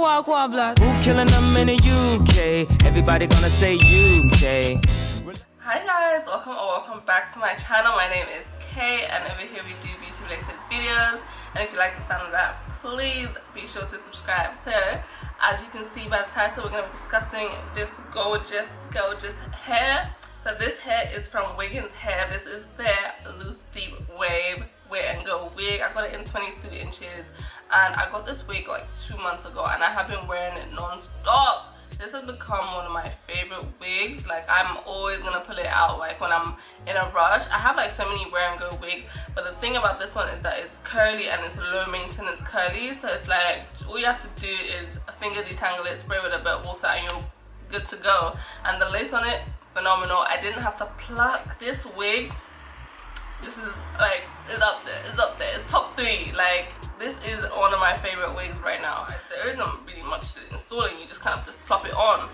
walk one block. Who killing them in the UK? Everybody gonna say UK. Hi guys, welcome back to my channel. My name is Kay and over here we do beauty related videos, and if you like the sound of that, please be sure to subscribe. So as you can see by the title, we're going to be discussing this gorgeous hair. So this hair is from Wiggins hair. This is their loose deep wave wear and go wig. I got it in 22 inches and I got this wig like 2 months ago and I have been wearing it non-stop. This has become one of my favorite wigs. Like, I'm always gonna pull it out like when I'm in a rush. I have like so many wear and go wigs, but the thing about this one is that it's curly and it's low maintenance curly. So it's like all you have to do is finger detangle it, spray with a bit of water, and you're good to go. And the lace on it, phenomenal. I didn't have to pluck this wig. This is like, it's up there, it's top 3. Like, this is one of my favorite wigs right now. There isn't really much to installing, you just kind of just plop it on.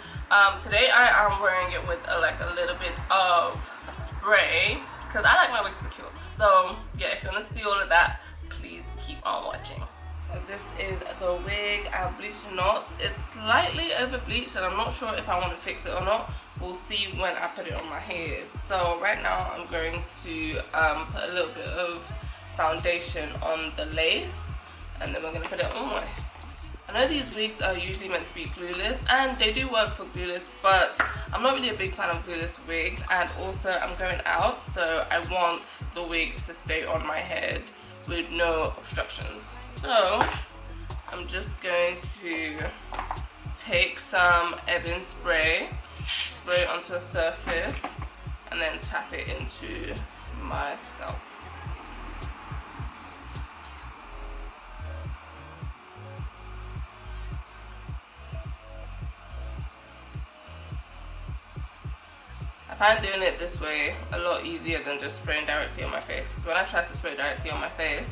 Today I am wearing it with like a little bit of spray because I like my wigs secure. So yeah, if you want to see all of that, please keep on watching. So this is the wig. I bleached the knots. It's slightly over bleached and I'm not sure if I want to fix it or not. We'll see when I put it on my head. So right now I'm going to put a little bit of foundation on the lace and then we're going to put it on my head. I know these wigs are usually meant to be glueless and they do work for glueless, but I'm not really a big fan of glueless wigs, and also I'm going out, so I want the wig to stay on my head with no obstructions. So I'm just going to take some Evan spray it onto a surface and then tap it into my scalp. I find doing it this way a lot easier than just spraying directly on my face, because when I try to spray directly on my face,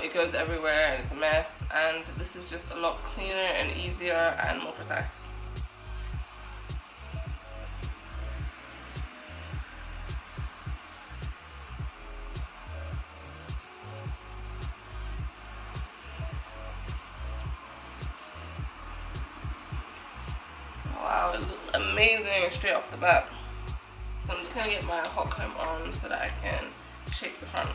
it goes everywhere and it's a mess, and this is just a lot cleaner and easier and more precise. Wow, it looks amazing straight off the bat. So I'm just gonna get my hot comb on so that I can shape the front.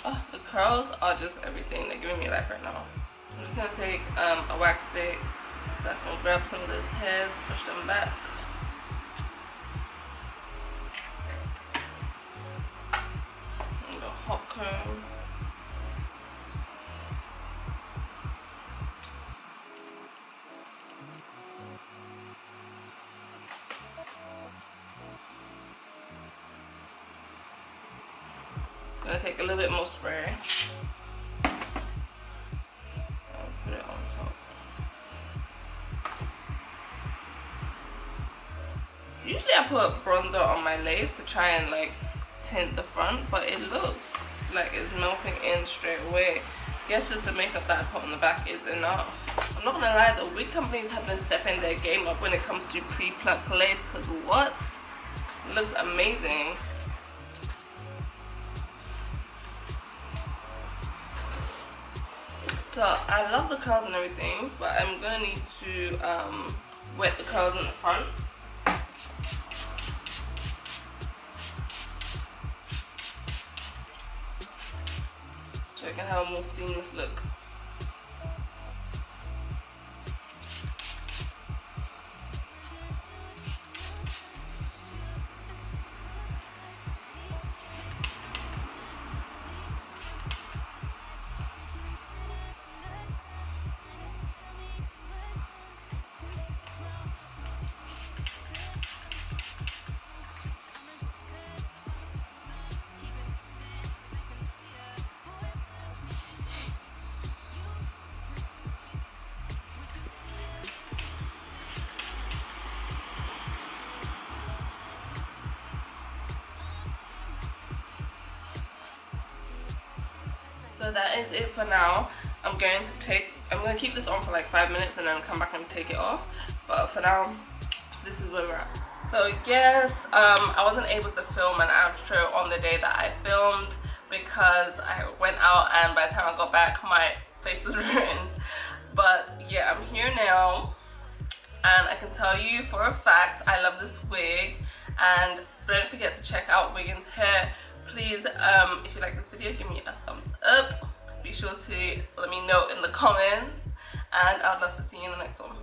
Oh, the curls are just everything. They're giving me life right now. I'm just gonna take a wax stick so I can grab some of those hairs, push them back. Hot comb. I'm gonna take a little bit more spray and put it on top. Usually I put bronzer on my lace to try and like tint the front, but it looks like it's melting in straight away. I guess just the makeup that I put on the back is enough. I'm not gonna lie, the wig companies have been stepping their game up when it comes to pre-plucked lace, because what? It looks amazing. So I love the curls and everything, but I'm gonna need to wet the curls in the front. So I can have a more seamless look. So that is it for now. I'm going to keep this on for like 5 minutes and then come back and take it off. But for now, this is where we're at. So yes, I wasn't able to film an outro on the day that I filmed because I went out and by the time I got back my face was ruined. But yeah, I'm here now and I can tell you for a fact I love this wig. And don't forget to check out Wiggins hair. Please, if you like this video, give me a thumbs up. Be sure to let me know in the comments and I'd love to see you in the next one.